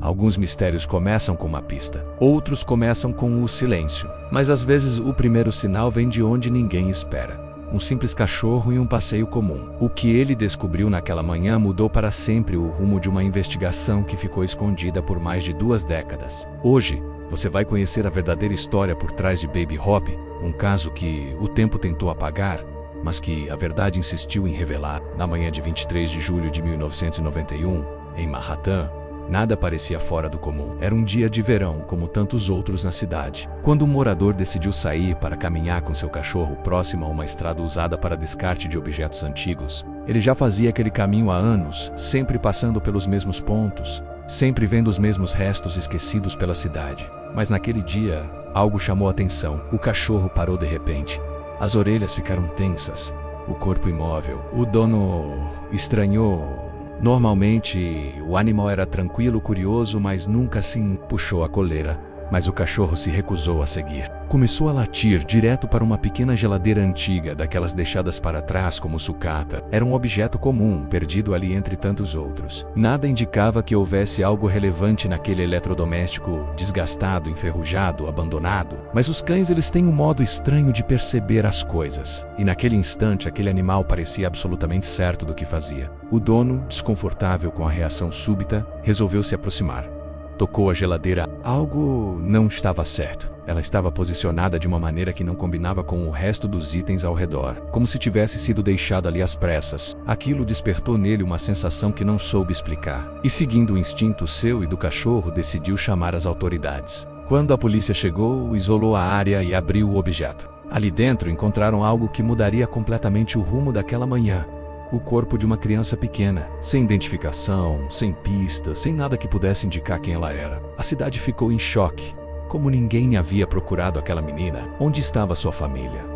Alguns mistérios começam com uma pista, outros começam com o silêncio. Mas às vezes o primeiro sinal vem de onde ninguém espera. Um simples cachorro em um passeio comum. O que ele descobriu naquela manhã mudou para sempre o rumo de uma investigação que ficou escondida por mais de 2 décadas. Hoje, você vai conhecer a verdadeira história por trás de Baby Hope, um caso que o tempo tentou apagar, mas que a verdade insistiu em revelar. Na manhã de 23 de julho de 1991, em Manhattan, nada parecia fora do comum. Era um dia de verão, como tantos outros na cidade, quando um morador decidiu sair para caminhar com seu cachorro próximo a uma estrada usada para descarte de objetos antigos. Ele já fazia aquele caminho há anos, sempre passando pelos mesmos pontos, sempre vendo os mesmos restos esquecidos pela cidade. Mas naquele dia, algo chamou a atenção. O cachorro parou de repente. As orelhas ficaram tensas, o corpo imóvel. O dono estranhou. Normalmente, o animal era tranquilo, curioso, mas nunca assim puxou a coleira. Mas o cachorro se recusou a seguir. Começou a latir direto para uma pequena geladeira antiga, daquelas deixadas para trás como sucata. Era um objeto comum, perdido ali entre tantos outros. Nada indicava que houvesse algo relevante naquele eletrodoméstico desgastado, enferrujado, abandonado. Mas os cães, eles têm um modo estranho de perceber as coisas. E naquele instante, aquele animal parecia absolutamente certo do que fazia. O dono, desconfortável com a reação súbita, resolveu se aproximar. Tocou a geladeira. Algo não estava certo. Ela estava posicionada de uma maneira que não combinava com o resto dos itens ao redor, como se tivesse sido deixada ali às pressas. Aquilo despertou nele uma sensação que não soube explicar. E seguindo o instinto seu e do cachorro, decidiu chamar as autoridades. Quando a polícia chegou, isolou a área e abriu o objeto. Ali dentro encontraram algo que mudaria completamente o rumo daquela manhã. O corpo de uma criança pequena, sem identificação, sem pistas, sem nada que pudesse indicar quem ela era. A cidade ficou em choque. Como ninguém havia procurado aquela menina, onde estava sua família?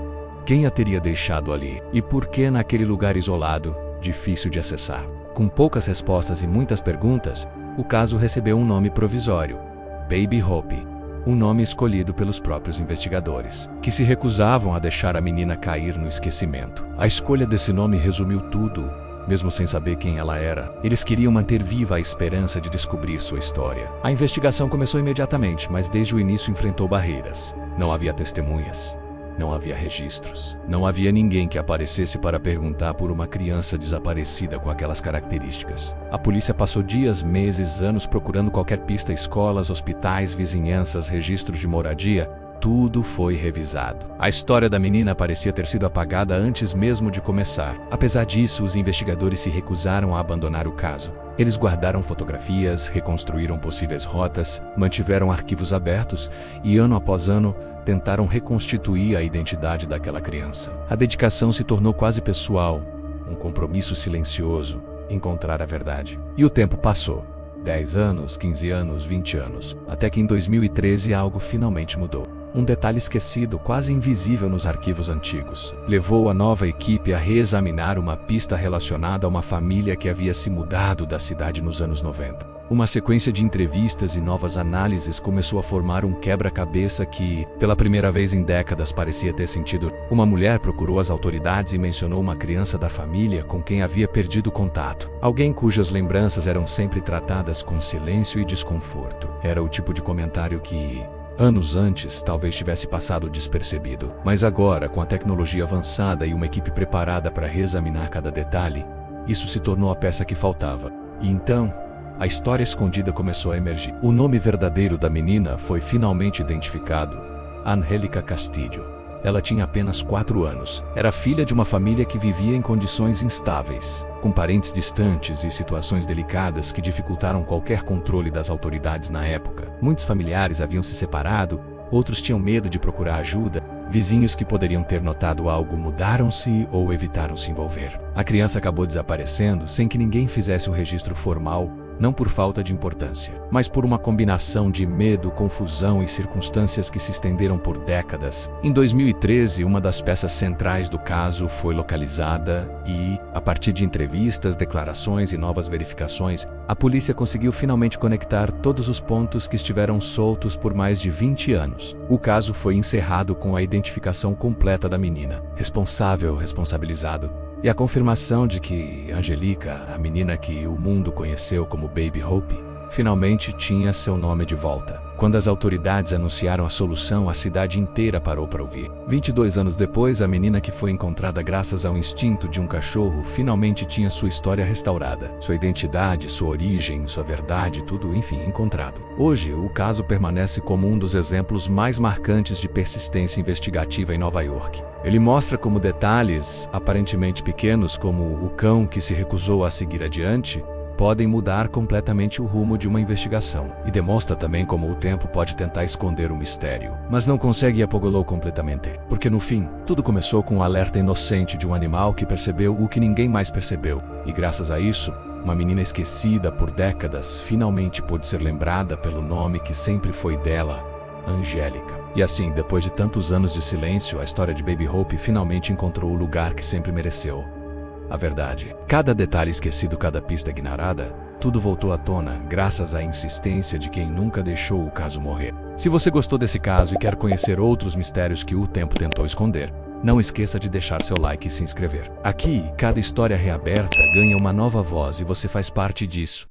Quem a teria deixado ali? E por que naquele lugar isolado, difícil de acessar? Com poucas respostas e muitas perguntas, o caso recebeu um nome provisório: Baby Hope. Um nome escolhido pelos próprios investigadores, que se recusavam a deixar a menina cair no esquecimento. A escolha desse nome resumiu tudo, mesmo sem saber quem ela era. Eles queriam manter viva a esperança de descobrir sua história. A investigação começou imediatamente, mas desde o início enfrentou barreiras. Não havia testemunhas. Não havia registros. Não havia ninguém que aparecesse para perguntar por uma criança desaparecida com aquelas características. A polícia passou dias, meses, anos procurando qualquer pista: escolas, hospitais, vizinhanças, registros de moradia. Tudo foi revisado. A história da menina parecia ter sido apagada antes mesmo de começar. Apesar disso, os investigadores se recusaram a abandonar o caso. Eles guardaram fotografias, reconstruíram possíveis rotas, mantiveram arquivos abertos e, ano após ano, tentaram reconstituir a identidade daquela criança. A dedicação se tornou quase pessoal, um compromisso silencioso: encontrar a verdade. E o tempo passou. 10 anos, 15 anos, 20 anos, até que em 2013 algo finalmente mudou. Um detalhe esquecido, quase invisível nos arquivos antigos, levou a nova equipe a reexaminar uma pista relacionada a uma família que havia se mudado da cidade nos anos 90. Uma sequência de entrevistas e novas análises começou a formar um quebra-cabeça que, pela primeira vez em décadas, parecia ter sentido. Uma mulher procurou as autoridades e mencionou uma criança da família com quem havia perdido contato. Alguém cujas lembranças eram sempre tratadas com silêncio e desconforto. Era o tipo de comentário que, anos antes, talvez tivesse passado despercebido. Mas agora, com a tecnologia avançada e uma equipe preparada para reexaminar cada detalhe, isso se tornou a peça que faltava. E então, a história escondida começou a emergir. O nome verdadeiro da menina foi finalmente identificado: Angélica Castillo. Ela tinha apenas 4 anos. Era filha de uma família que vivia em condições instáveis, com parentes distantes e situações delicadas que dificultaram qualquer controle das autoridades na época. Muitos familiares haviam se separado, outros tinham medo de procurar ajuda. Vizinhos que poderiam ter notado algo mudaram-se ou evitaram se envolver. A criança acabou desaparecendo sem que ninguém fizesse um registro formal, não por falta de importância, mas por uma combinação de medo, confusão e circunstâncias que se estenderam por décadas. Em 2013, uma das peças centrais do caso foi localizada e, a partir de entrevistas, declarações e novas verificações, a polícia conseguiu finalmente conectar todos os pontos que estiveram soltos por mais de 20 anos. O caso foi encerrado com a identificação completa da menina, responsável, responsabilizado, e a confirmação de que Angélica, a menina que o mundo conheceu como Baby Hope, finalmente tinha seu nome de volta. Quando as autoridades anunciaram a solução, a cidade inteira parou para ouvir. 22 anos depois, a menina que foi encontrada graças ao instinto de um cachorro finalmente tinha sua história restaurada. Sua identidade, sua origem, sua verdade, tudo, enfim, encontrado. Hoje, o caso permanece como um dos exemplos mais marcantes de persistência investigativa em Nova York. Ele mostra como detalhes, aparentemente pequenos, como o cão que se recusou a seguir adiante, podem mudar completamente o rumo de uma investigação. E demonstra também como o tempo pode tentar esconder o mistério, mas não consegue apagá-lo completamente. Porque no fim, tudo começou com um alerta inocente de um animal que percebeu o que ninguém mais percebeu. E graças a isso, uma menina esquecida por décadas finalmente pôde ser lembrada pelo nome que sempre foi dela, Angélica. E assim, depois de tantos anos de silêncio, a história de Baby Hope finalmente encontrou o lugar que sempre mereceu. A verdade. Cada detalhe esquecido, cada pista ignorada, tudo voltou à tona graças à insistência de quem nunca deixou o caso morrer. Se você gostou desse caso e quer conhecer outros mistérios que o tempo tentou esconder, não esqueça de deixar seu like e se inscrever. Aqui, cada história reaberta ganha uma nova voz e você faz parte disso.